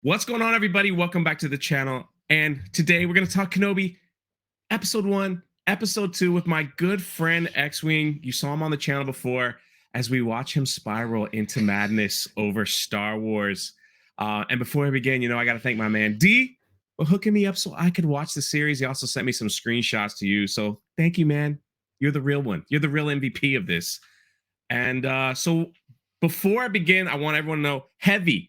What's going on, everybody? Welcome back to the channel. And today we're going to talk Kenobi episode 1, episode 2 with my good friend X-Wing. You saw him on the channel before as we watch him spiral into madness over Star Wars. And before I begin, I got to thank my man D for hooking me up so I could watch the series. He also sent me some screenshots to use. So thank you, man. You're the real one. You're the real MVP of this. And so before I begin, I want everyone to know heavy,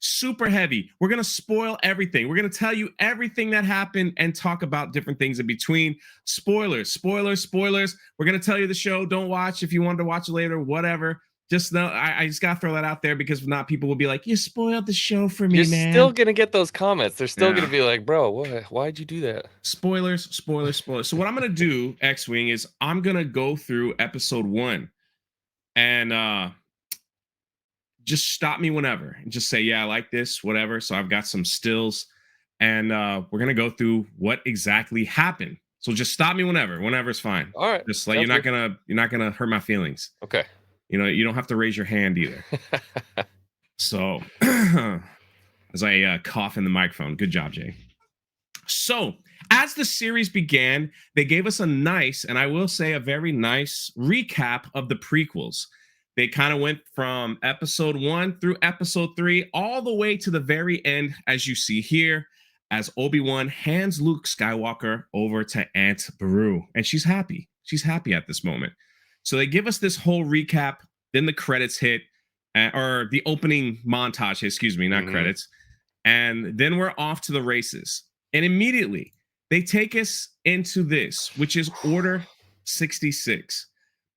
super heavy. We're going to spoil everything. We're going to tell you everything that happened and talk about different things in between. Spoilers. We're going to tell you the show. Don't watch if you wanted to watch it later, whatever. Just know, I just got to throw that out there because if not, people will be like, you spoiled the show for me, You're man. still going to get those comments. They're still going to be like, bro, why'd you do that? Spoilers. So what I'm going to do, X-Wing, is I'm going to go through episode 1 and just stop me whenever and just say, yeah, I like this, whatever. So I've got some stills and we're going to go through what exactly happened. So just stop me whenever's fine. All right. Just like, you're not going to hurt my feelings. Okay. You don't have to raise your hand either. So as I cough in the microphone, good job, Jay. So as the series began, they gave us a nice, and I will say a very nice recap of the prequels. They kind of went from episode 1 through episode 3 all the way to the very end, as you see here, as Obi-Wan hands Luke Skywalker over to Aunt Beru. And she's happy. She's happy at this moment. So they give us this whole recap. Then the credits hit, or the opening montage, excuse me, not credits. And then we're off to the races. And immediately they take us into this, which is Order 66.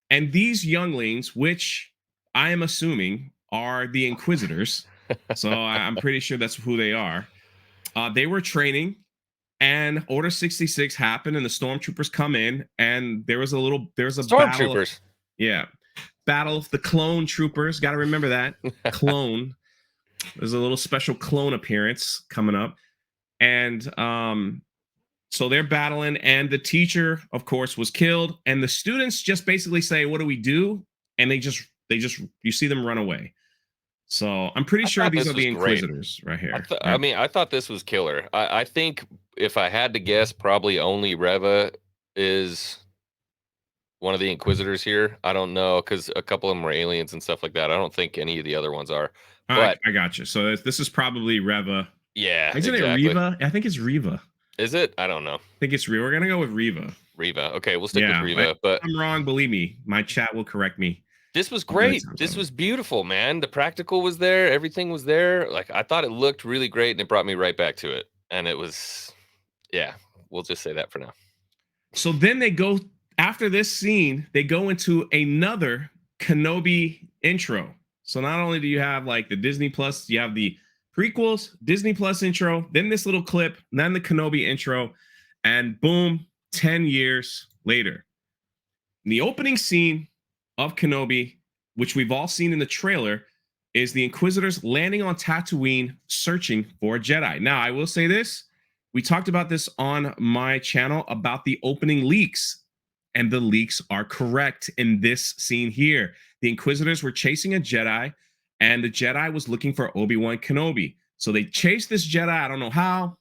And these younglings, which I am assuming are the Inquisitors, so I'm pretty sure that's who they are. They were training, and Order 66 happened, and the Stormtroopers come in, and there was a Stormtroopers. Battle of the Clone Troopers. Got to remember that clone. There's a little special clone appearance coming up, and so they're battling, and the teacher, of course, was killed, and the students just basically say, "What do we do?" And they just you see them run away. So I'm pretty sure these are the Inquisitors right here. I thought this was killer. I think if I had to guess, probably only Reva is one of the Inquisitors here. I don't know, because a couple of them were aliens and stuff like that. I don't think any of the other ones are. But I got you. So this is probably Reva. Yeah, isn't it Reva? I think it's Reva. Is it? I don't know. I think it's Reva. We're gonna go with Reva. Okay, we'll stick with Reva. But I'm wrong. Believe me, my chat will correct me. This was great. This was beautiful, man. The practical was there. Everything was there. Like, I thought it looked really great, and it brought me right back to it. And it was, yeah, we'll just say that for now. So then they go, after this scene, they go into another Kenobi intro. So not only do you have like the Disney Plus, you have the prequels, Disney Plus intro, then this little clip, then the Kenobi intro, and boom, 10 years later. The opening scene of Kenobi, which we've all seen in the trailer, is the Inquisitors landing on Tatooine searching for a Jedi. Now, I will say this. We talked about this on my channel about the opening leaks, and the leaks are correct in this scene here. The Inquisitors were chasing a Jedi, and the Jedi was looking for Obi-Wan Kenobi. So they chased this Jedi. I don't know how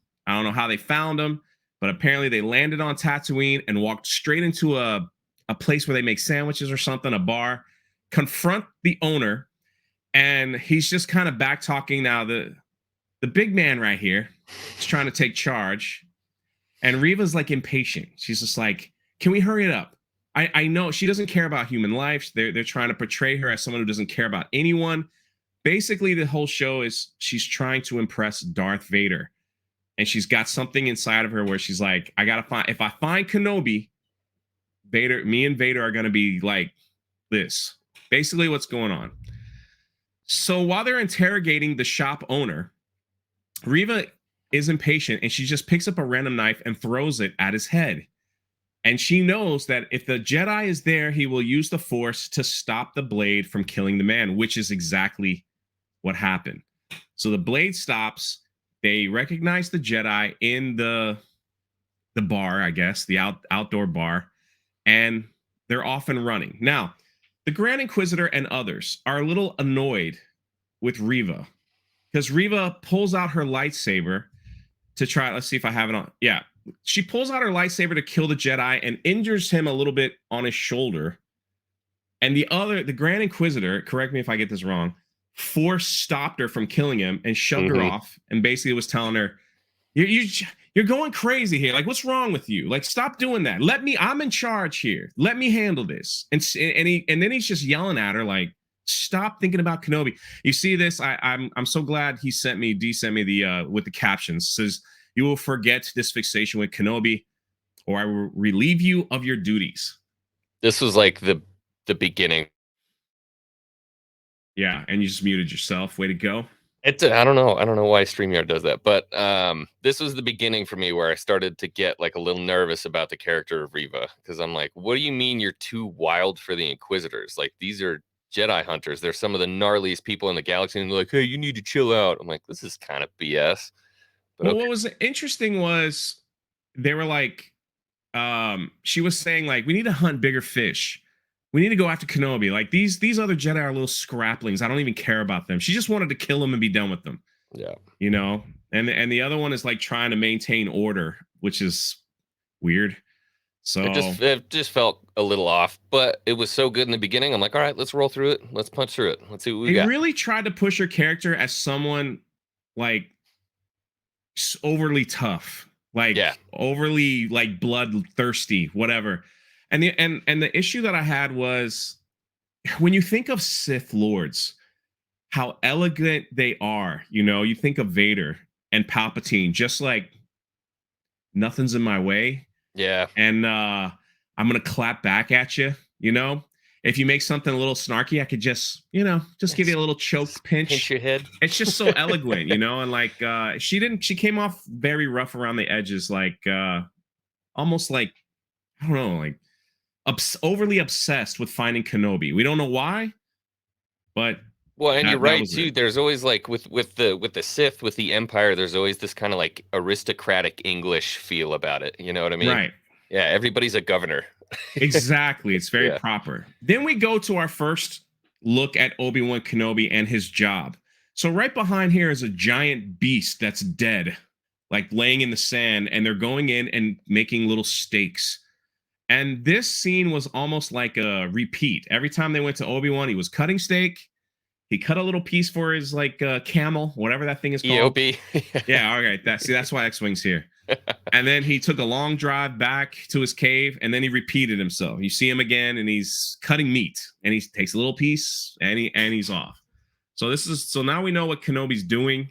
they found him, but apparently they landed on Tatooine and walked straight into a place where they make sandwiches or something, a bar, confront the owner, and he's just kind of back talking. Now the big man right here is trying to take charge, and Reva's like impatient. She's just like, can we hurry it up? I know she doesn't care about human life. They're trying to portray her as someone who doesn't care about anyone. Basically, the whole show is she's trying to impress Darth Vader, and she's got something inside of her where she's like, if I find Kenobi, me and Vader are going to be like this. Basically what's going on. So while they're interrogating the shop owner, Reva is impatient, and she just picks up a random knife and throws it at his head. And she knows that if the Jedi is there, he will use the Force to stop the blade from killing the man, which is exactly what happened. So the blade stops. They recognize the Jedi in the bar, I guess, the outdoor bar, and they're off and running. Now, the Grand Inquisitor and others are a little annoyed with Reva because Reva pulls out her lightsaber to try. Let's see if I have it on. Yeah, she pulls out her lightsaber to kill the Jedi and injures him a little bit on his shoulder. And the Grand Inquisitor, correct me if I get this wrong, stopped her from killing him and shoved her off, and basically was telling her, you're going crazy here. Like, what's wrong with you? Like, stop doing that. I'm in charge here. Let me handle this. And then he's just yelling at her like, stop thinking about Kenobi. You see this? I'm so glad D sent me the with the captions. It says, you will forget this fixation with Kenobi, or I will relieve you of your duties. This was like the beginning. Yeah, and you just muted yourself. Way to go. I don't know why StreamYard does that, but this was the beginning for me where I started to get like a little nervous about the character of Reva, because I'm like, what do you mean you're too wild for the Inquisitors? Like, these are Jedi hunters. They're some of the gnarliest people in the galaxy, and they're like, hey, you need to chill out. I'm like, this is kind of BS. But well, what was interesting was they were like, she was saying like, we need to hunt bigger fish. We need to go after Kenobi. Like, these other Jedi are little scraplings. I don't even care about them. She just wanted to kill them and be done with them. Yeah. You know? And the other one is like trying to maintain order, which is weird. So it just felt a little off, but it was so good in the beginning. I'm like, all right, let's roll through it. Let's punch through it. Let's see what we got. They really tried to push her character as someone like overly tough, like overly like bloodthirsty, whatever. And the issue that I had was, when you think of Sith Lords, how elegant they are. You know, you think of Vader and Palpatine, just like, nothing's in my way. Yeah. And I'm gonna clap back at you. You know, if you make something a little snarky, I could just give you a little choke pinch your head. It's just so eloquent, you know. And like, she came off very rough around the edges, like almost like, I don't know, like overly obsessed with finding Kenobi. We don't know why, but and you're right too. There's always like with the Sith, with the Empire, there's always this kind of like aristocratic English feel about it. You know what I mean? Right. Yeah, everybody's a governor. Exactly. It's very proper. Then we go to our first look at Obi-Wan Kenobi and his job. So right behind here is a giant beast that's dead, like laying in the sand, and they're going in and making little steaks. And this scene was almost like a repeat. Every time they went to Obi-Wan, he was cutting steak. He cut a little piece for his like camel, whatever that thing is called. EOB. Yeah, all right. That's why X-Wing's here. And then he took a long drive back to his cave, and then he repeated himself. You see him again, and he's cutting meat, and he takes a little piece, and he's off. So now we know what Kenobi's doing.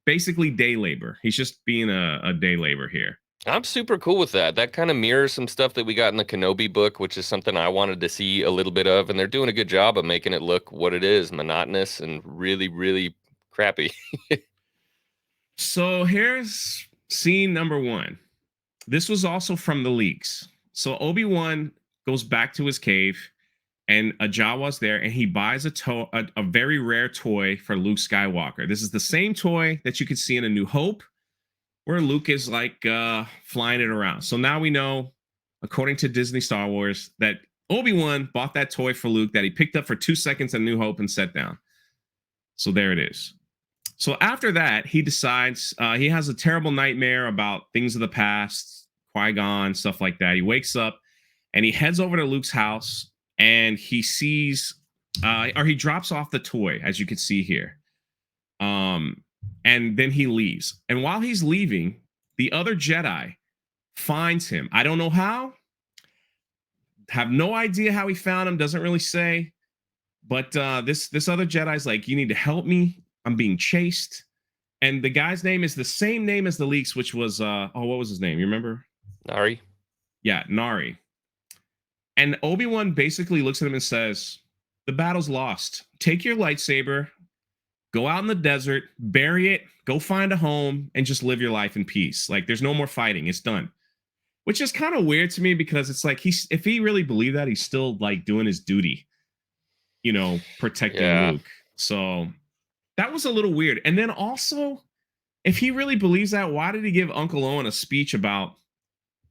Basically, day labor. He's just being a day labor here. I'm super cool with that. That kind of mirrors some stuff that we got in the Kenobi book, which is something I wanted to see a little bit of. And they're doing a good job of making it look what it is, monotonous and really, really crappy. So here's scene number 1. This was also from the leaks. So Obi-Wan goes back to his cave, and a Jawa's there, and he buys a very rare toy for Luke Skywalker. This is the same toy that you could see in A New Hope, where Luke is like flying it around. So now we know, according to Disney Star Wars, that Obi-Wan bought that toy for Luke that he picked up for 2 seconds in New Hope and set down. So there it is. So after that, he decides he has a terrible nightmare about things of the past, Qui-Gon, stuff like that. He wakes up and he heads over to Luke's house, and he sees, or he drops off the toy, as you can see here. And then he leaves. And while he's leaving, the other Jedi finds him. I don't know how. Have no idea how he found him. Doesn't really say. But this other Jedi's like, you need to help me. I'm being chased. And the guy's name is the same name as the leaks, which was, what was his name? You remember? Nari. Yeah, Nari. And Obi-Wan basically looks at him and says, the battle's lost. Take your lightsaber, go out in the desert, bury it, go find a home, and just live your life in peace. Like, there's no more fighting. It's done. Which is kind of weird to me, because it's like, if he really believed that, he's still like doing his duty, you know, protecting Luke. So that was a little weird. And then also, if he really believes that, why did he give Uncle Owen a speech about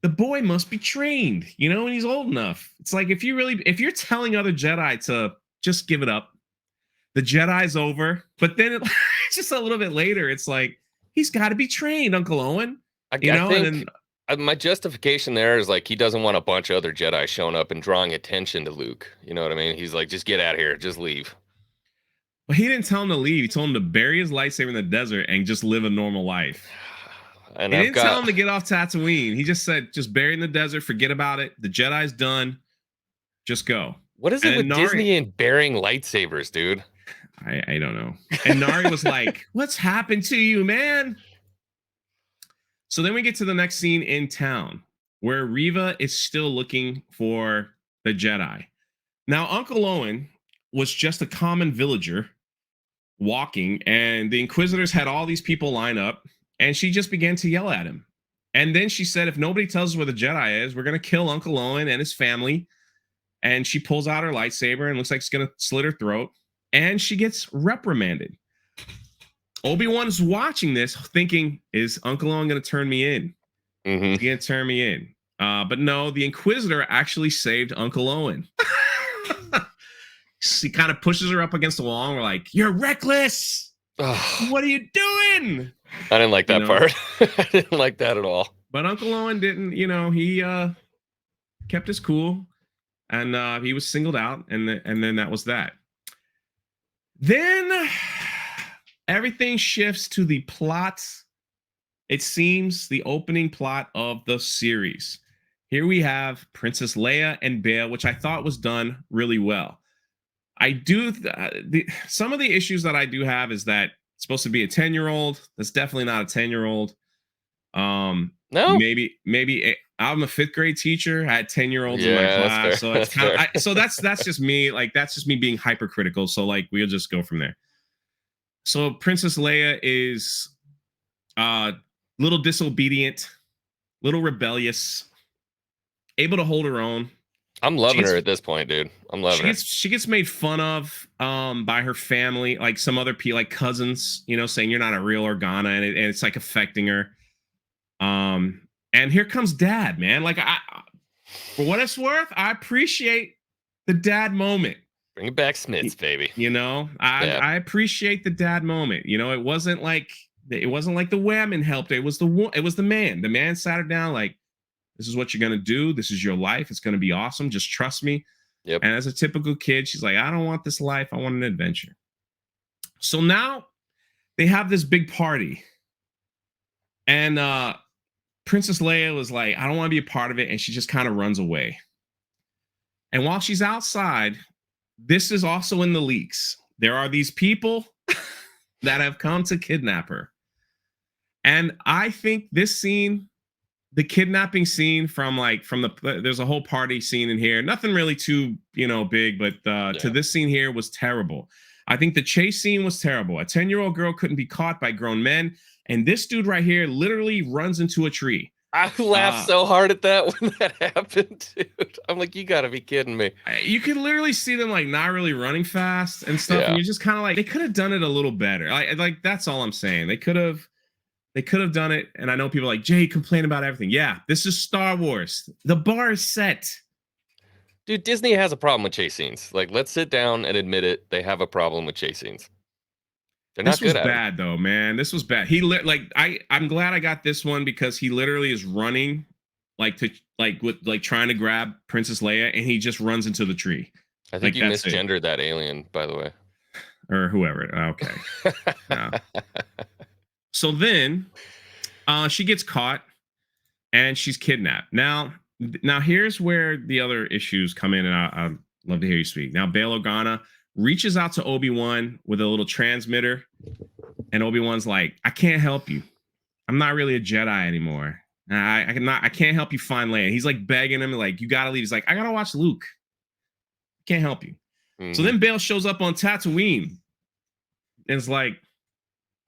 the boy must be trained, you know, and he's old enough? It's like, if you're telling other Jedi to just give it up, the Jedi's over, but then just a little bit later, it's like he's got to be trained, Uncle Owen. I And think then my justification there is like he doesn't want a bunch of other Jedi showing up and drawing attention to Luke. You know what I mean? He's like, just get out of here, just leave. But he didn't tell him to leave. He told him to bury his lightsaber in the desert and just live a normal life. And He didn't tell him to get off Tatooine. He just said, just bury in the desert, forget about it. The Jedi's done. Just go. What is it with Disney and burying lightsabers, dude? I don't know. And Nari was like, what's happened to you, man? So then we get to the next scene in town where Reva is still looking for the Jedi. Now, Uncle Owen was just a common villager walking, and the Inquisitors had all these people line up, and she just began to yell at him. And then she said, if nobody tells us where the Jedi is, we're going to kill Uncle Owen and his family. And she pulls out her lightsaber and looks like she's going to slit her throat. And she gets reprimanded. Obi-Wan's watching this thinking, is Uncle Owen going to turn me in? Mm-hmm. He's going to turn me in. But no, the Inquisitor actually saved Uncle Owen. He kind of pushes her up against the wall and we're like, you're reckless. What are you doing? I didn't like that part. I didn't like that at all. But Uncle Owen didn't, he kept his cool, and he was singled out, and then that was that. Then everything shifts to the plot. It seems the opening plot of the series. Here we have Princess Leia and Bail, which I thought was done really well. I do some of the issues that I do have is that it's supposed to be a 10-year-old. That's definitely not a 10-year-old. No, maybe I'm a 5th grade teacher. I had 10-year-olds in my class, so it's kind of so that's just me. Like that's just me being hypercritical. So like we'll just go from there. So Princess Leia is little disobedient, little rebellious, able to hold her own. I'm loving her at this point, dude. I'm loving her. She gets made fun of by her family, like some other people, like cousins, saying you're not a real Organa, and it's like affecting her. And here comes Dad, man. Like for what it's worth, I appreciate the dad moment. Bring it back, Smiths, baby. I appreciate the dad moment. It wasn't like the women helped her. It was the man. The man sat her down like, this is what you're going to do. This is your life. It's going to be awesome. Just trust me. Yep. And as a typical kid, she's like, I don't want this life. I want an adventure. So now they have this big party. And Princess Leia was like, I don't want to be a part of it. And she just kind of runs away. And while she's outside, this is also in the leaks. There are these people that have come to kidnap her. And I think this scene, the kidnapping scene there's a whole party scene in here. Nothing really too, big, but to this scene here was terrible. I think the chase scene was terrible. A 10-year-old girl couldn't be caught by grown men. And this dude right here literally runs into a tree. I laughed so hard at that when that happened, dude. I'm like, you gotta be kidding me. You could literally see them like not really running fast and stuff. Yeah. And you're just kind of like, they could have done it a little better. Like that's all I'm saying. They could have done it. And I know people like, Jay, complain about everything. Yeah, this is Star Wars. The bar is set. Dude, Disney has a problem with chase scenes. Like, let's sit down and admit it. They have a problem with chase scenes. They're not good at it. This was bad, though, man. This was bad. I'm glad I got this one because he literally is running trying to grab Princess Leia, and he just runs into the tree. I think you misgendered that alien, by the way. Or whoever. Okay. Yeah. So then she gets caught and she's kidnapped. Now here's where the other issues come in, and I'd love to hear you speak. Now, Bail Organa reaches out to Obi-Wan with a little transmitter, and Obi-Wan's like, I can't help you. I'm not really a Jedi anymore. I can't help you find Leia. He's like begging him, like, you gotta leave. He's like, I gotta watch Luke. Can't help you. Mm-hmm. So then Bail shows up on Tatooine, and it's like,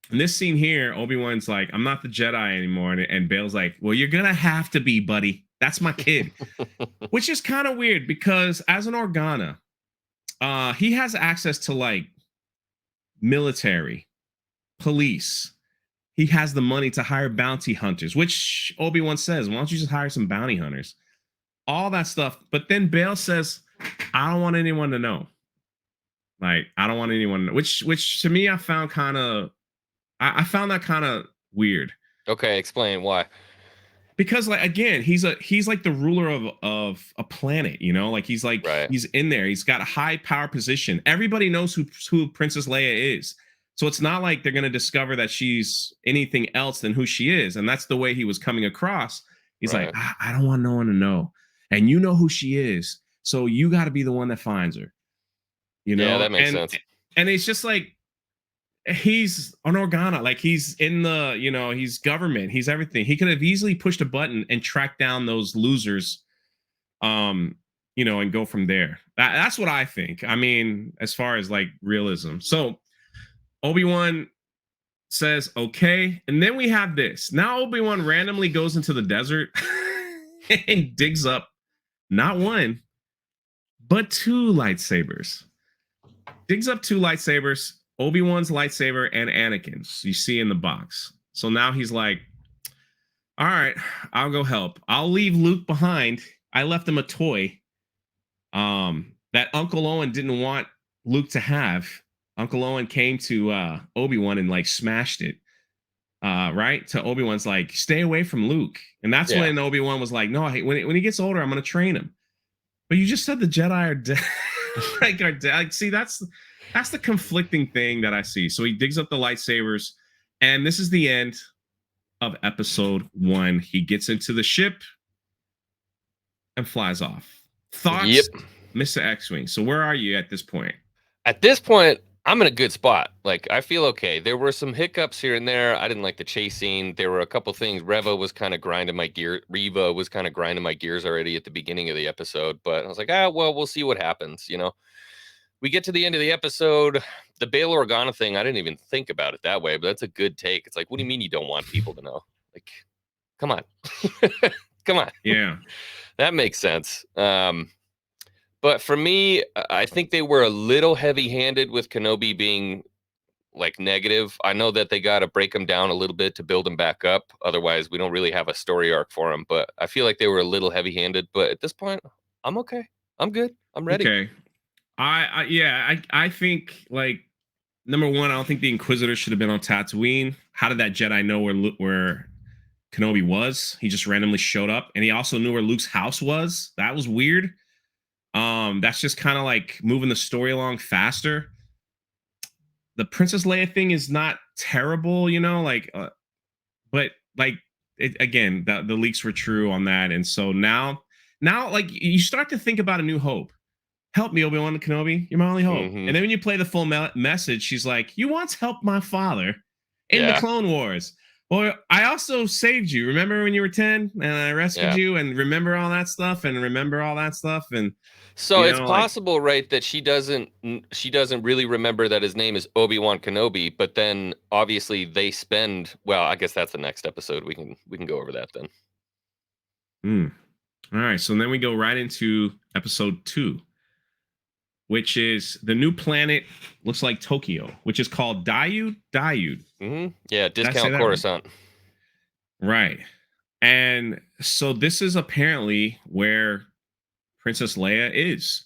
in this scene here, Obi-Wan's like, I'm not the Jedi anymore. And Bail's like, well, you're going to have to be, buddy. That's my kid. Which is kind of weird because as an Organa, he has access to like military, police. He has the money to hire bounty hunters, which Obi-Wan says, why don't you just hire some bounty hunters? All that stuff. But then Bail says, I don't want anyone to know. Like, I don't want anyone to know. Which to me, I found kind of I found that kind of weird. Okay, explain why. Because like again, he's like the ruler of a planet, you know, like Right. he's in there. He's got a high power position. Everybody knows who Princess Leia is. So it's not like they're gonna discover that she's anything else than who she is. And that's the way he was coming across. He's like, Right. I don't want no one to know. And you know who she is. So you gotta be the one that finds her, you Yeah, know? that makes sense. And it's just like he's an Organa, like he's in the, you know, he's government, he's everything. He could have easily pushed a button and tracked down those losers, um, you know, and go from there. That's what I think. I mean, as far as like realism. So Obi-Wan says, okay. And then we have this. Now Obi-Wan randomly goes into the desert and digs up not one, but two lightsabers. Digs up two lightsabers, Obi-Wan's lightsaber and Anakin's. You see in the box. So now he's like, all right, I'll go help. I'll leave Luke behind. I left him a toy that Uncle Owen didn't want Luke to have. Uncle Owen came to Obi-Wan and like smashed it. Right? To Obi-Wan's like, stay away from Luke. And that's Yeah. when Obi-Wan was like, no, when he gets older, I'm going to train him. But you just said the Jedi are dead. Like, are dead. Like, see, that's the conflicting thing that I see. So he digs up the lightsabers, and this is the end of episode 1. He gets into the ship and flies off. Thoughts, Yep. Mr. X-Wing. So where are you at this point? At this point, I'm in a good spot. Like, I feel okay. There were some hiccups here and there. I didn't like the chase scene. There were a couple things. Reva was kind of grinding my gears already at the beginning of the episode. But I was like, well, we'll see what happens. You know, we get to the end of the episode. The Bail Organa thing, I didn't even think about it that way, but that's a good take. It's like, what do you mean you don't want people to know? Like, come on. Come on. Yeah. That makes sense. But for me, I think they were a little heavy-handed with Kenobi being like negative. I know that they got to break him down a little bit to build him back up. Otherwise, we don't really have a story arc for him. But I feel like they were a little heavy-handed. But at this point, I'm okay. I'm good. I'm ready. Okay. I think like number one, I don't think the Inquisitor should have been on Tatooine. How did that Jedi know where Kenobi was? He just randomly showed up, and he also knew where Luke's house was. That was weird. That's just kind of like moving the story along faster. The Princess Leia thing is not terrible, you know, like, but like again, the leaks were true on that, and so now, like you start to think about A New Hope. Help me, Obi-Wan Kenobi. You're my only hope. Mhm. And then when you play the full message, she's like, you once helped my father in the Clone Wars. Well, I also saved you. Remember when you were 10 and I rescued you, and remember all that stuff and so it's possible, right, that she doesn't really remember that his name is Obi-Wan Kenobi, but then obviously they spend, well, I guess that's the next episode. We can go over that then. All right, so then we go right into episode 2, which is the new planet, looks like Tokyo, which is called Dayu. Mm-hmm. Yeah, discount Coruscant. Right. And so this is apparently where Princess Leia is.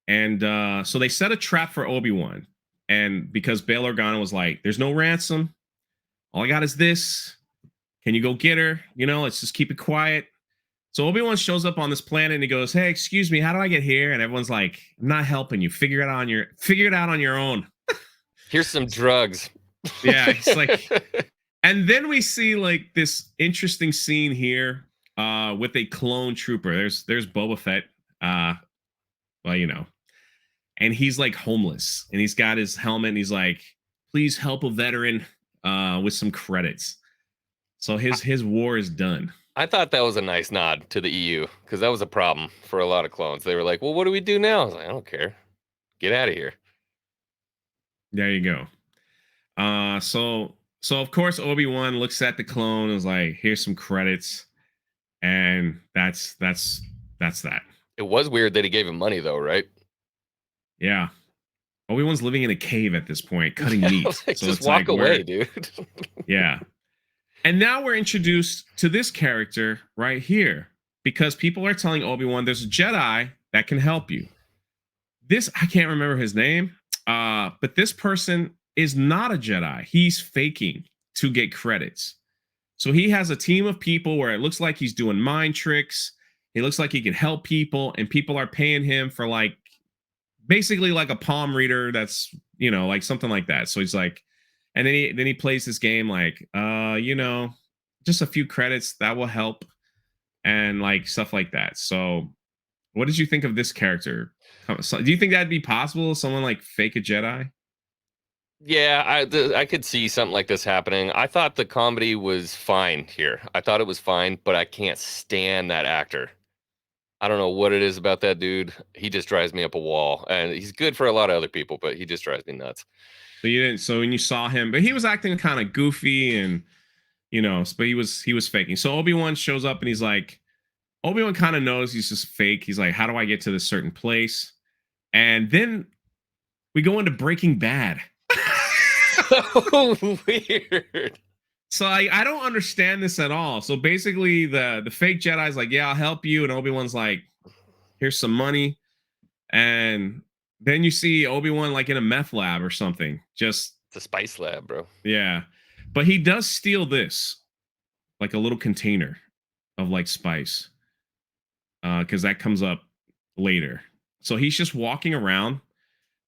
And so they set a trap for Obi-Wan. And because Bail Organa was like, there's no ransom. All I got is this. Can you go get her? You know, let's just keep it quiet. So Obi-Wan shows up on this planet and he goes, hey, excuse me, how do I get here? And everyone's like, I'm not helping you. Figure it out on your own. Here's some drugs. Yeah, it's like, and then we see like this interesting scene here with a clone trooper. There's Boba Fett, well, you know, and he's like homeless and he's got his helmet and he's like, please help a veteran with some credits. So his war is done. I thought that was a nice nod to the EU because that was a problem for a lot of clones. They were like, well, what do we do now? I was like, I don't care. Get out of here. There you go. So of course Obi-Wan looks at the clone and is like, here's some credits. And that's that. It was weird that he gave him money though, right? Yeah. Obi-Wan's living in a cave at this point, cutting meat. Like, so just walk away, dude. Yeah. And now we're introduced to this character right here because people are telling Obi-Wan there's a Jedi that can help you. This, I can't remember his name, but this person is not a Jedi. He's faking to get credits. So he has a team of people where it looks like he's doing mind tricks. It looks like he can help people, and people are paying him for like basically like a palm reader. That's, you know, like something like that. So he's like, and then he plays this game like, you know, just a few credits that will help, and like stuff like that. So, what did you think of this character? So, do you think that'd be possible? Someone like fake a Jedi? Yeah, I could see something like this happening. I thought the comedy was fine here. I thought it was fine, but I can't stand that actor. I don't know what it is about that dude. He just drives me up a wall, and he's good for a lot of other people, but he just drives me nuts. So you didn't. So when you saw him, but he was acting kind of goofy, and you know, but he was faking. So Obi-Wan shows up, and he's like, Obi-Wan kind of knows he's just fake. He's like, how do I get to this certain place? And then we go into Breaking Bad. So weird. So I don't understand this at all. So basically, the fake Jedi's like, yeah, I'll help you, and Obi-Wan's like, here's some money, and then you see Obi-Wan like in a meth lab or something. Just It's a spice lab, bro. yeah, but he does steal this, like a little container of like spice, because that comes up later. So he's just walking around.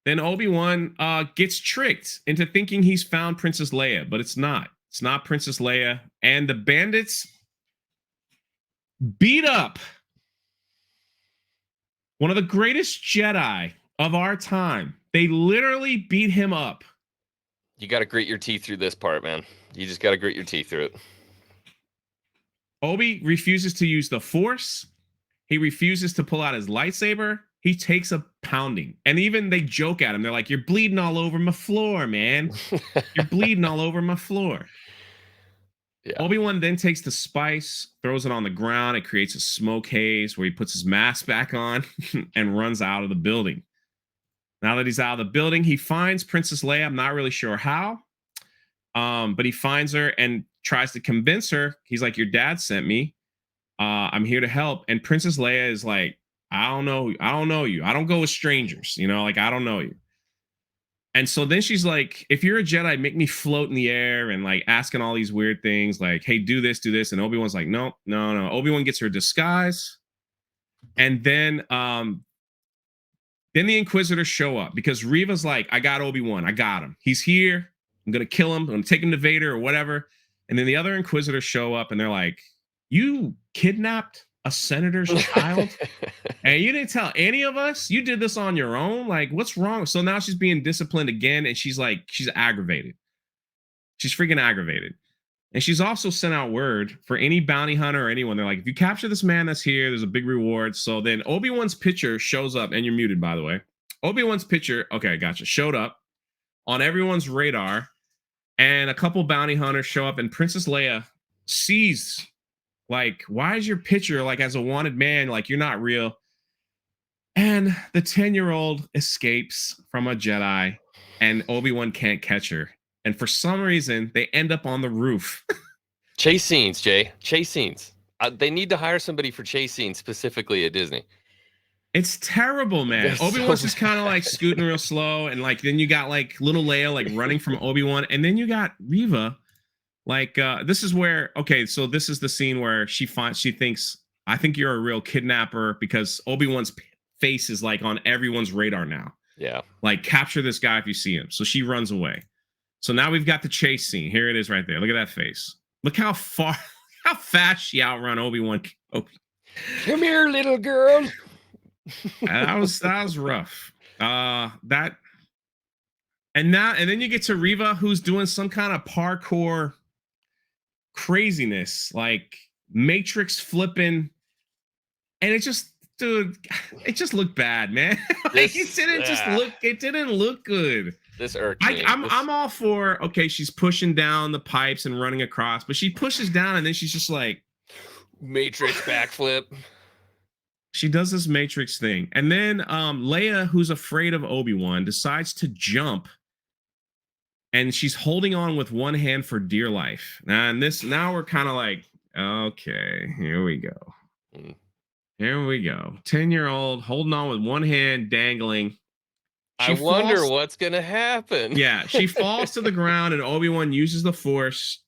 Then Obi-Wan gets tricked into thinking he's found Princess Leia, but it's not. It's not Princess Leia. And the bandits beat up one of the greatest Jedi of our time. They literally beat him up. You got to grit your teeth through this part, man. You just got to grit your teeth through it. Obi refuses to use the Force. He refuses to pull out his lightsaber. He takes a pounding. And even they joke at him. They're like, you're bleeding all over my floor, man. You're bleeding all over my floor. Yeah. Obi-Wan then takes the spice, throws it on the ground. It creates a smoke haze where he puts his mask back on and runs out of the building. Now that he's out of the building, he finds Princess Leia. I'm not really sure how, but he finds her and tries to convince her. He's like, your dad sent me. I'm here to help. And Princess Leia is like, I don't know you. I don't go with strangers, you know, like I don't know you. And so then she's like, if you're a Jedi, make me float in the air, and like asking all these weird things like, hey, do this. And Obi-Wan's like, no. Obi-Wan gets her disguise. And then the Inquisitors show up because Reva's like, I got Obi-Wan. I got him. He's here. I'm going to kill him. I'm going to take him to Vader or whatever. And then the other Inquisitors show up and they're like, you kidnapped a senator's child? And you didn't tell any of us? You did this on your own? Like, what's wrong? So now she's being disciplined again, and she's like, she's aggravated. She's freaking aggravated. And she's also sent out word for any bounty hunter or anyone. They're like, if you capture this man that's here, there's a big reward. So then Obi-Wan's picture shows up, and you're muted, by the way. Obi-Wan's picture, okay, gotcha, showed up on everyone's radar, and a couple bounty hunters show up, and Princess Leia sees, like, why is your picture like as a wanted man? Like, you're not real. And the 10-year-old escapes from a Jedi, and Obi-Wan can't catch her. And for some reason, they end up on the roof. Chase scenes, Jay. Chase scenes. They need to hire somebody for chase scenes specifically at Disney. It's terrible, man. Obi-Wan's just kind of like scooting real slow, and like then you got like little Leia like running from Obi-Wan, and then you got Reva. Like this is where, okay, so this is the scene where she thinks, I think you're a real kidnapper, because Obi-Wan's face is like on everyone's radar now. Yeah. Like, capture this guy if you see him. So she runs away. So now we've got the chase scene. Here it is right there. Look at that face. Look how fast she outrun Obi-Wan. Come here, little girl. that was rough. And then you get to Reva, who's doing some kind of parkour craziness, like Matrix flipping, and it just looked bad, man. Like, it didn't look good. This irked me. I'm all for, okay, she's pushing down the pipes and running across, but she pushes down and then she's just like Matrix backflip. She does this Matrix thing, and then Leia, who's afraid of Obi-Wan, decides to jump, and she's holding on with one hand for dear life. Now we're kind of like, okay, here we go. Here we go. 10-year-old holding on with one hand dangling. I wonder what's gonna happen. Yeah, she falls to the ground, and Obi-Wan uses the Force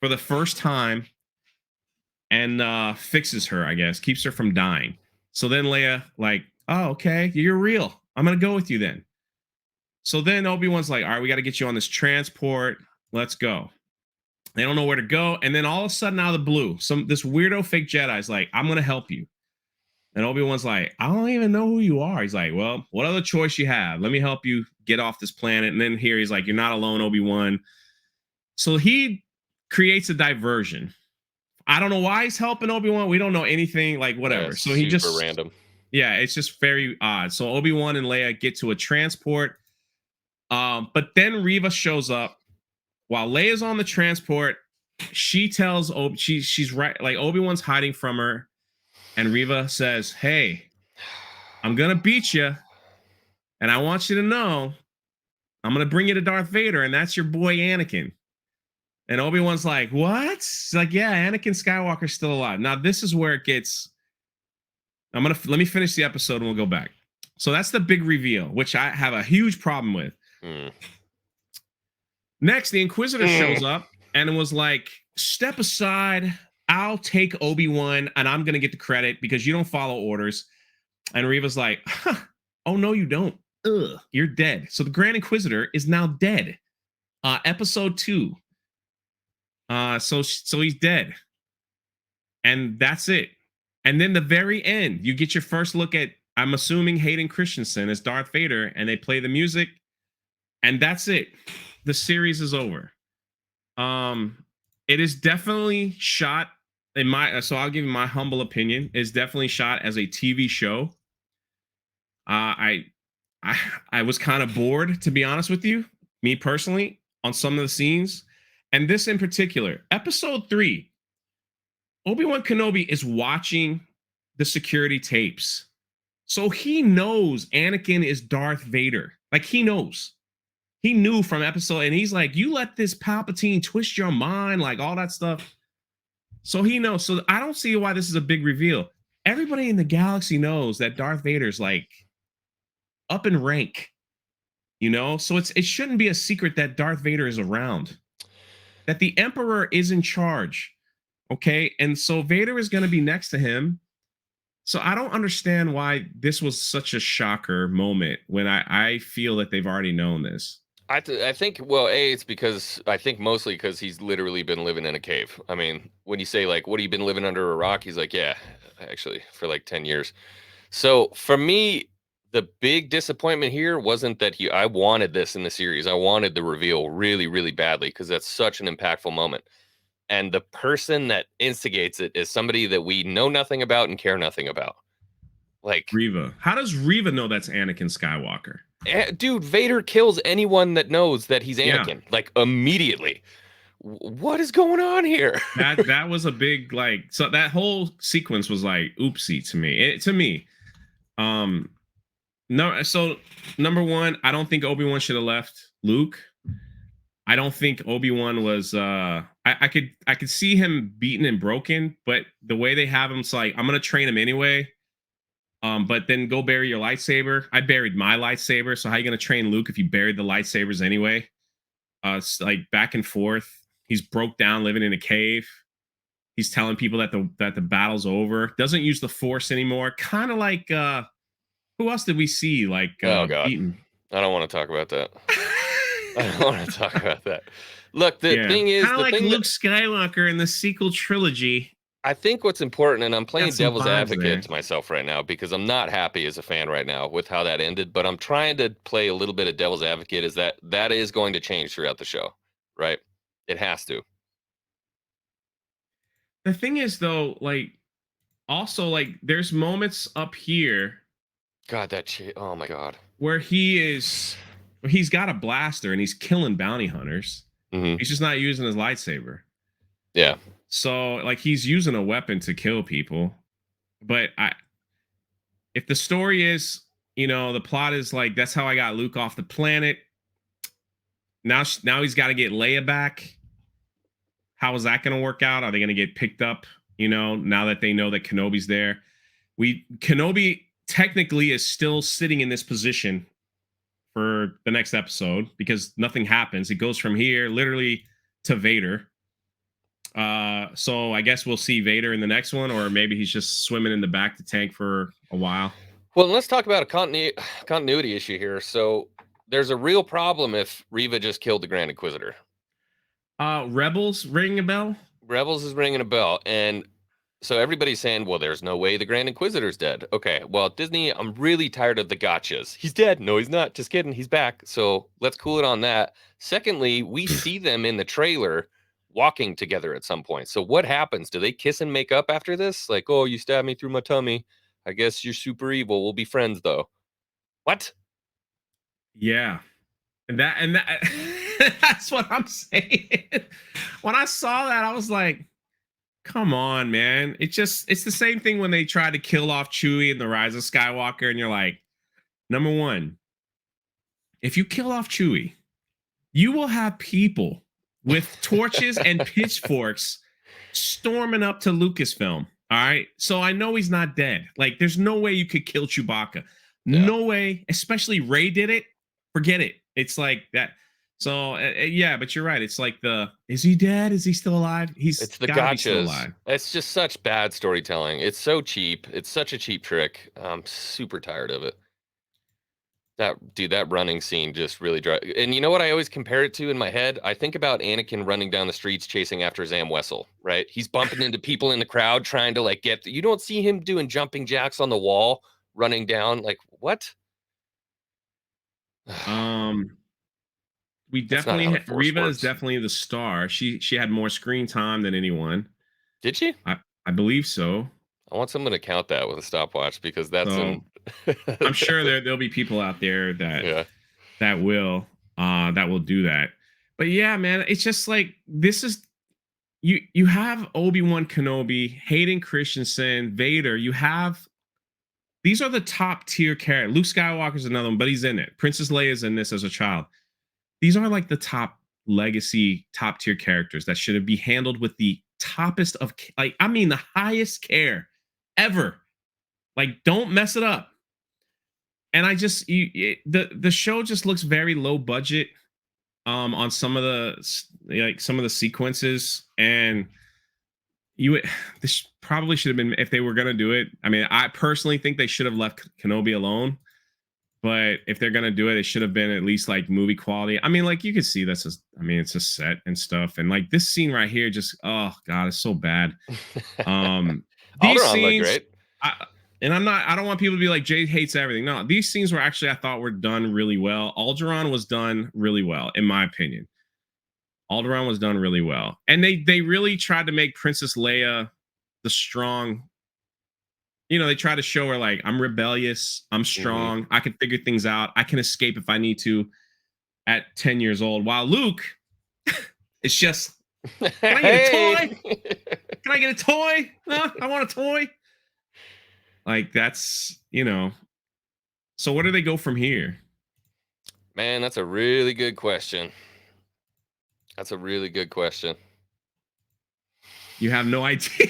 for the first time and fixes her, I guess, keeps her from dying. So then Leia, like, oh, okay, you're real. I'm gonna go with you then. So then Obi-Wan's like, all right, we got to get you on this transport. Let's go. They don't know where to go. And then all of a sudden, out of the blue, this weirdo fake Jedi's like, I'm gonna help you. And Obi-Wan's like, I don't even know who you are. He's like, well, what other choice you have? Let me help you get off this planet. And then here he's like, you're not alone, Obi-Wan. So he creates a diversion. I don't know why he's helping Obi-Wan. We don't know anything, like whatever. Yeah, so he just super random. Yeah, it's just very odd. So Obi-Wan and Leia get to a transport. But then Reva shows up while Leia's on the transport. She tells she's right, like Obi-Wan's hiding from her. And Reva says, hey, I'm going to beat you. And I want you to know, I'm going to bring you to Darth Vader. And that's your boy, Anakin. And Obi-Wan's like, what? It's like, yeah, Anakin Skywalker's still alive. Now, this is where it gets, let me finish the episode and we'll go back. So that's the big reveal, which I have a huge problem with. Next, the Inquisitor shows up and was like, step aside. I'll take Obi-Wan and I'm going to get the credit because you don't follow orders. And Reva's like, huh, oh, no, you don't. Ugh, you're dead. So the Grand Inquisitor is now dead. Episode 2. So he's dead. And that's it. And then the very end, you get your first look at, I'm assuming, Hayden Christensen as Darth Vader, and they play the music. And that's it. The series is over. It is definitely shot so I'll give you my humble opinion. It's definitely shot as a TV show. I was kind of bored, to be honest with you, me personally, on some of the scenes. And this in particular, episode 3, Obi-Wan Kenobi is watching the security tapes. So he knows Anakin is Darth Vader. Like, he knows. He knew from episode, and he's like, you let this Palpatine twist your mind, like all that stuff. So he knows. So I don't see why this is a big reveal. Everybody in the galaxy knows that Darth Vader's like up in rank, you know? So it shouldn't be a secret that Darth Vader is around, that the Emperor is in charge. Okay. And so Vader is going to be next to him. So I don't understand why this was such a shocker moment when I feel that they've already known this. I think, well, it's because I think mostly because he's literally been living in a cave. I mean, when you say, like, what have you been living under a rock? He's like, yeah, actually, for like 10 years. So for me, the big disappointment here wasn't that I wanted this in the series. I wanted the reveal really, really badly because that's such an impactful moment. And the person that instigates it is somebody that we know nothing about and care nothing about. Like Reva. How does Reva know that's Anakin Skywalker? Dude, Vader kills anyone that knows that he's Anakin, like immediately. What is going on here? that was a big, like, so that whole sequence was like oopsie to me. No, so number one, I don't think Obi-Wan should have left Luke. I don't think Obi-Wan was I could see him beaten and broken, but the way they have him, it's like, I'm gonna train him anyway. But then go bury your lightsaber. I buried my lightsaber, so how are you gonna train Luke if you buried the lightsabers anyway? It's like back and forth. He's broke down, living in a cave. He's telling people that the battle's over. Doesn't use the Force anymore. Kind of like who else did we see? Like oh god, beaten? I don't want to talk about that. I don't want to talk about that. Look, the thing is, kind of like Luke Skywalker in the sequel trilogy. I think what's important, and I'm playing devil's advocate to myself right now because I'm not happy as a fan right now with how that ended, but I'm trying to play a little bit of devil's advocate, is that is going to change throughout the show, right? It has to. The thing is, though, like, also, like, there's moments up here. God, that shit. Oh my god. Where he's got a blaster and he's killing bounty hunters. Mm-hmm. He's just not using his lightsaber. Yeah. So, like, he's using a weapon to kill people. But if the story is, you know, the plot is like, that's how I got Luke off the planet. Now he's got to get Leia back. How is that going to work out? Are they going to get picked up, you know, now that they know that Kenobi's there? Kenobi technically is still sitting in this position for the next episode because nothing happens. It goes from here literally to Vader. So I guess we'll see Vader in the next one, or maybe he's just swimming in the back to tank for a while. Well, let's talk about a continuity issue here. So there's a real problem if Reva just killed the Grand Inquisitor. Rebels ringing a bell? Rebels is ringing a bell, and so everybody's saying, well, there's no way the Grand Inquisitor's dead. Okay, well, Disney, I'm really tired of the gotchas. He's dead. No, he's not. Just kidding. He's back. So let's cool it on that. Secondly, we see them in the trailer walking together at some point. So what happens? Do they kiss and make up after this? Like, oh, you stabbed me through my tummy. I guess you're super evil. We'll be friends, though. What? Yeah. And that that's what I'm saying. When I saw that, I was like, come on, man. It's the same thing when they try to kill off Chewie in The Rise of Skywalker, and you're like, number one, if you kill off Chewie, you will have people with torches and pitchforks storming up to Lucasfilm. All right. So I know he's not dead. Like, there's no way you could kill Chewbacca. Yeah. No way. Especially Rey did it. Forget it. It's like that. So yeah, but you're right. It's like is he dead? Is he still alive? It's the gotta be still alive. gotchas. It's just such bad storytelling. It's so cheap. It's such a cheap trick. I'm super tired of it. That running scene just really drives. And you know what I always compare it to in my head? I think about Anakin running down the streets chasing after Zam Wessel, right? He's bumping into people in the crowd trying to like get. You don't see him doing jumping jacks on the wall, running down. Like what? We definitely Reva is definitely the star. She had more screen time than anyone. Did she? I believe so. I want someone to count that with a stopwatch because that's so, I'm sure there'll be people out there that that will do that. But yeah, man, it's just like this is you have Obi-Wan Kenobi, Hayden Christensen, Vader. These are the top tier characters. Luke Skywalker's another one, but he's in it. Princess Leia's in this as a child. These are like the top legacy, top tier characters that should be handled with the toppest of, like, I mean, the highest care ever. Like, don't mess it up. And I just, the show just looks very low budget on some of the sequences. And this probably should have been, if they were going to do it. I mean, I personally think they should have left Kenobi alone. But if they're gonna do it, it should have been at least like movie quality. I mean, like you could see this is, I mean, it's a set and stuff, and like this scene right here, just oh god, it's so bad. These scenes, great. I don't want people to be like Jay hates everything. No, these scenes were actually I thought were done really well. Alderaan was done really well, in my opinion. Alderaan was done really well, and they really tried to make Princess Leia the strong. You know, they try to show her like, I'm rebellious, I'm strong, I can figure things out, I can escape if I need to at 10 years old. While Luke, it's just, can I get a toy? Can I get a toy? No, I want a toy. Like, that's, you know. So where do they go from here? Man, that's a really good question. That's a really good question. You have no idea.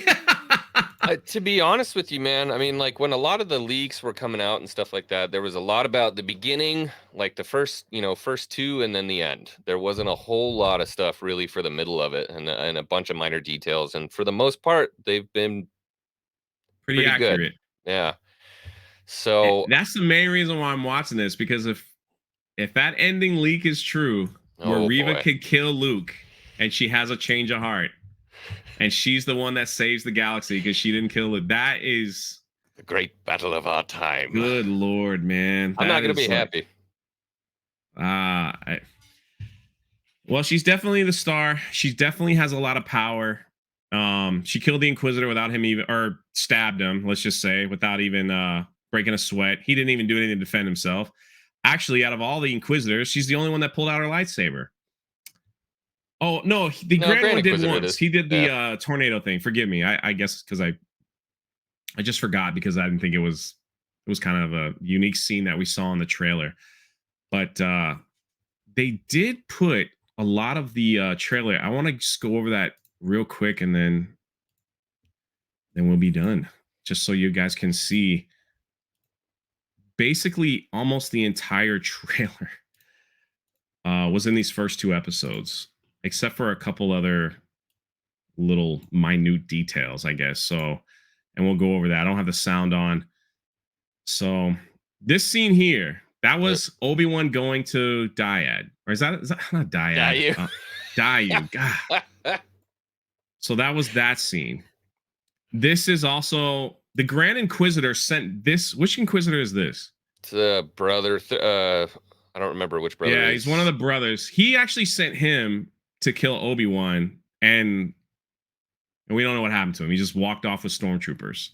To be honest with you, man, I mean, like when a lot of the leaks were coming out and stuff like that, there was a lot about the beginning, like the first two, and then the end. There wasn't a whole lot of stuff really for the middle of it, and a bunch of minor details. And for the most part, they've been pretty accurate. Good. Yeah. So that's the main reason why I'm watching this, because if that ending leak is true, where Reva could kill Luke and she has a change of heart, and she's the one that saves the galaxy because she didn't kill it. That is the great battle of our time. Good Lord, man. I'm not going to be happy. Well, she's definitely the star. She definitely has a lot of power. She killed the Inquisitor without him even, or stabbed him, let's just say, without even breaking a sweat. He didn't even do anything to defend himself. Actually, out of all the Inquisitors, she's the only one that pulled out her lightsaber. Oh no, the Grand one did once. He did the tornado thing. Forgive me. I guess because I just forgot because I didn't think it was kind of a unique scene that we saw in the trailer. But they did put a lot of the trailer. I want to just go over that real quick, and then we'll be done. Just so you guys can see basically almost the entire trailer was in these first 2 episodes, except for a couple other little minute details, I guess. So, and we'll go over that. I don't have the sound on. So, this scene here, that was Obi-Wan going to Dyad. Or is that not Dyad? Daiyu. God. So that was that scene. This is also the Grand Inquisitor sent this. Which Inquisitor is this? It's a brother. I don't remember which brother. Yeah, he's one of the brothers. He actually sent him to kill Obi-Wan, and we don't know what happened to him. He just walked off with stormtroopers.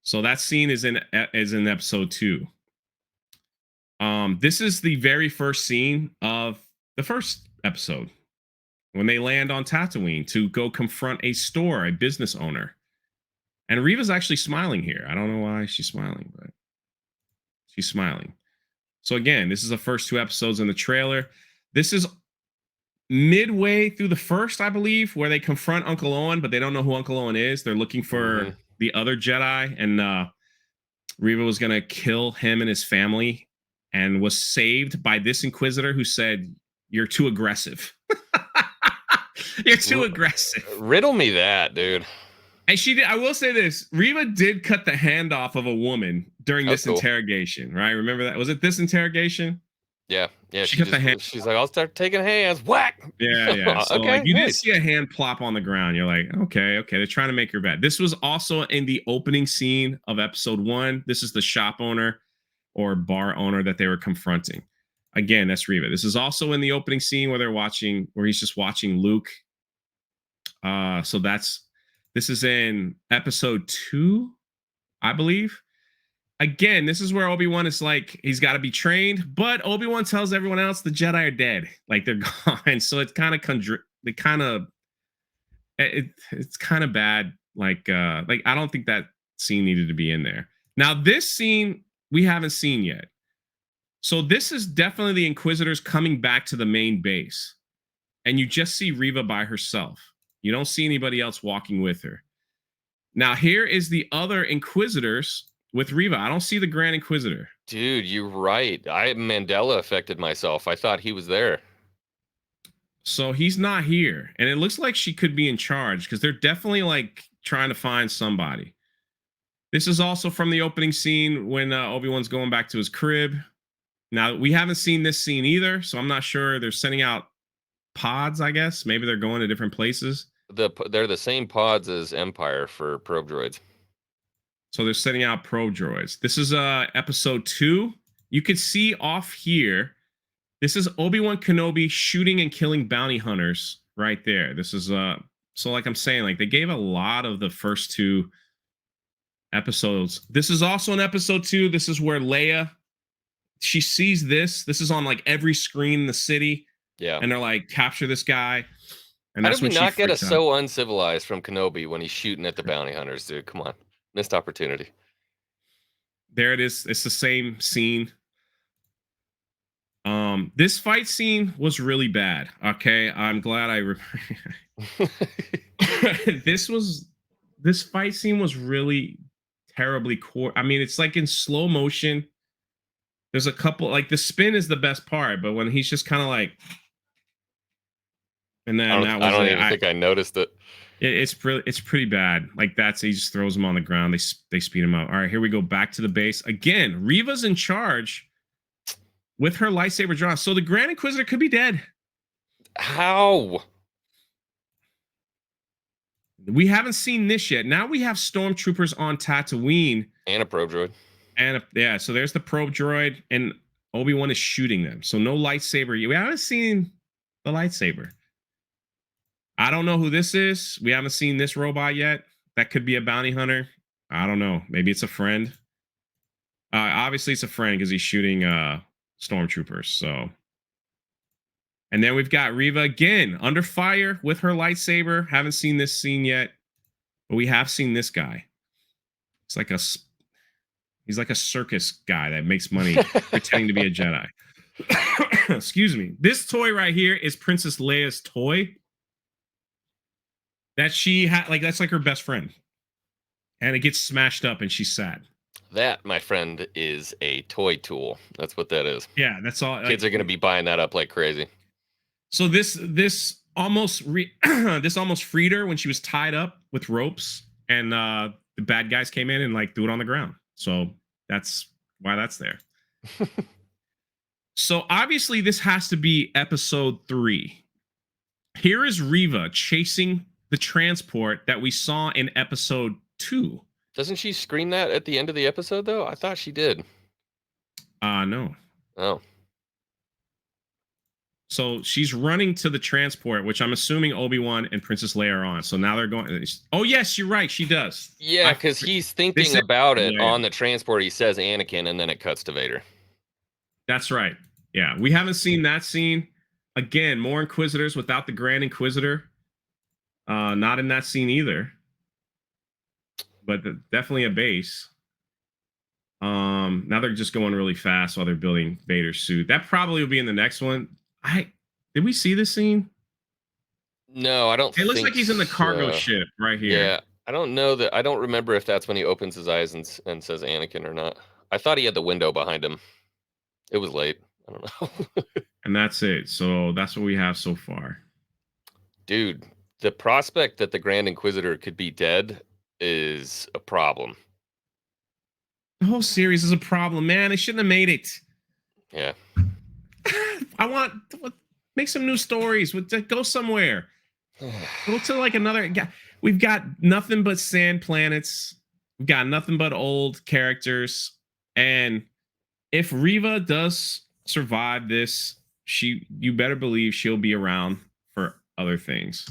So that scene is in episode 2. This is the very first scene of the first episode when they land on Tatooine to go confront a store, a business owner. And Reva's actually smiling here. I don't know why she's smiling, but she's smiling. So again, this is the first 2 episodes in the trailer. This is midway through the first, I believe, where they confront Uncle Owen, but they don't know who Uncle Owen is. They're looking for the other Jedi, and Reva was going to kill him and his family, and was saved by this Inquisitor who said, "You're too aggressive." You're too aggressive. Riddle me that, dude. And she did. I will say this: Reva did cut the hand off of a woman during this interrogation, right? Remember that? Was it this interrogation? Yeah. She cut the hand. She's like, "I'll start taking hands." Whack. Yeah. So okay. Like, you did see a hand plop on the ground. You're like, okay. They're trying to make her bad. This was also in the opening scene of episode 1. This is the shop owner or bar owner that they were confronting. Again, that's Reva. This is also in the opening scene where he's just watching Luke. So this is in episode 2, I believe. Again, this is where Obi-Wan is like, he's got to be trained, but Obi-Wan tells everyone else the Jedi are dead, like they're gone. So it's kind of it's kind of bad. Like I don't think that scene needed to be in there. Now this scene we haven't seen yet. So this is definitely the Inquisitors coming back to the main base, and you just see Reva by herself. You don't see anybody else walking with her. Now here is the other Inquisitors with Reva. I don't see the Grand Inquisitor. Dude, you're right. I Mandela affected myself. I thought he was there. So he's not here. And it looks like she could be in charge because they're definitely like trying to find somebody. This is also from the opening scene when Obi-Wan's going back to his crib. Now, we haven't seen this scene either, so I'm not sure. They're sending out pods, I guess. Maybe they're going to different places. They're the same pods as Empire for probe droids. So they're sending out probe droids. This is episode 2. You could see off here. This is Obi-Wan Kenobi shooting and killing bounty hunters right there. This is so like I'm saying, like they gave a lot of the first 2 episodes. This is also in episode 2. This is where Leia, she sees this. This is on like every screen in the city. Yeah. And they're like, capture this guy. And how that's did we when not get freaks us out. so uncivilized from Kenobi when he's shooting at the bounty hunters, dude? Come on. Missed opportunity. There it is. It's the same scene. This fight scene was really bad. Okay. I'm glad this fight scene was really terribly I mean, it's like in slow motion. There's a couple, like the spin is the best part, but when he's just kind of like, and then I don't even think I noticed it. It's pretty bad. Like he just throws him on the ground. They speed him up. All right, here we go back to the base again. Reva's in charge with her lightsaber drawn. So the Grand Inquisitor could be dead. How? We haven't seen this yet. Now we have stormtroopers on Tatooine And a probe droid. and so there's the probe droid, and Obi-Wan is shooting them. So no lightsaber. We haven't seen the lightsaber. I don't know who this is. We haven't seen this robot yet. That could be a bounty hunter. I don't know. Maybe it's a friend. Obviously, it's a friend because he's shooting stormtroopers. So, and then we've got Reva again under fire with her lightsaber. Haven't seen this scene yet, but we have seen this guy. He's like a circus guy that makes money pretending to be a Jedi. Excuse me. This toy right here is Princess Leia's toy. That she had, like, that's like her best friend, and it gets smashed up and she's sad. That, my friend, is a toy tool. That's what that is. Yeah, that's all. Kids are going to be buying that up like crazy. So this almost this almost freed her when she was tied up with ropes, and the bad guys came in and like threw it on the ground. So that's why that's there. So obviously this has to be episode 3. Here is Reva chasing the transport that we saw in episode 2. Doesn't she scream that at the end of the episode, though? I thought she did. No. Oh. So she's running to the transport, which I'm assuming Obi-Wan and Princess Leia are on. So now they're going. Oh, yes, you're right. She does. Yeah, because he's thinking about it on the transport. He says Anakin, and then it cuts to Vader. That's right. Yeah, we haven't seen that scene. Again, more Inquisitors without the Grand Inquisitor. Not in that scene either. But definitely a base. Now they're just going really fast while they're building Vader's suit. That probably will be in the next one. Did we see this scene? No, I don't. It looks like he's in the cargo ship right here. Yeah, I don't know that. I don't remember if that's when he opens his eyes and says Anakin or not. I thought he had the window behind him. It was late. I don't know. And that's it. So that's what we have so far. Dude, the prospect that the Grand Inquisitor could be dead is a problem. The whole series is a problem, man. They shouldn't have made it. Yeah. I want make some new stories. Go somewhere. Go to like another. We've got nothing but sand planets. We've got nothing but old characters. And if Reva does survive this, you better believe she'll be around for other things.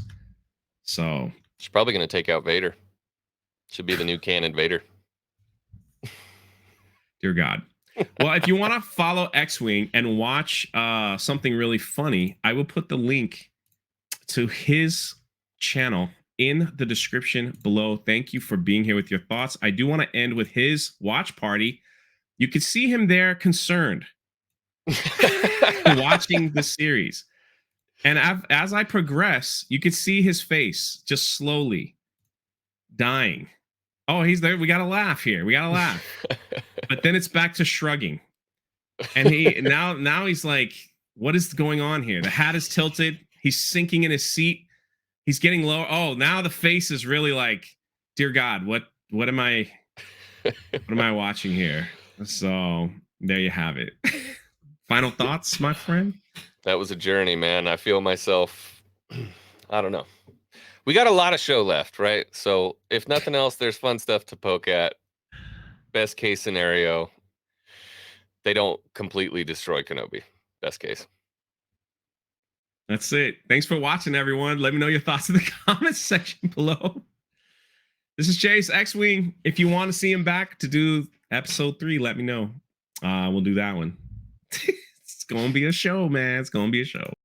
So she's probably going to take out Vader. Should be the new canon Vader. Dear God. Well, if you want to follow X-Wing and watch something really funny, I will put the link to his channel in the description below. Thank you for being here with your thoughts. I do want to end with his watch party. You can see him there concerned watching the series. And as I progress, you can see his face just slowly dying. Oh, he's there. We got to laugh here. We got to laugh. But then it's back to shrugging. And now he's like, what is going on here? The hat is tilted. He's sinking in his seat. He's getting low. Oh, now the face is really like, dear God, what am I watching here? So there you have it. Final thoughts, my friend? That was a journey, man. I feel myself, I don't know. We got a lot of show left, right? So if nothing else, there's fun stuff to poke at. Best case scenario, they don't completely destroy Kenobi. Best case. That's it. Thanks for watching, everyone. Let me know your thoughts in the comments section below. This is Chase X-Wing. If you want to see him back to do episode 3, let me know. We'll do that one. It's going to be a show, man. It's going to be a show.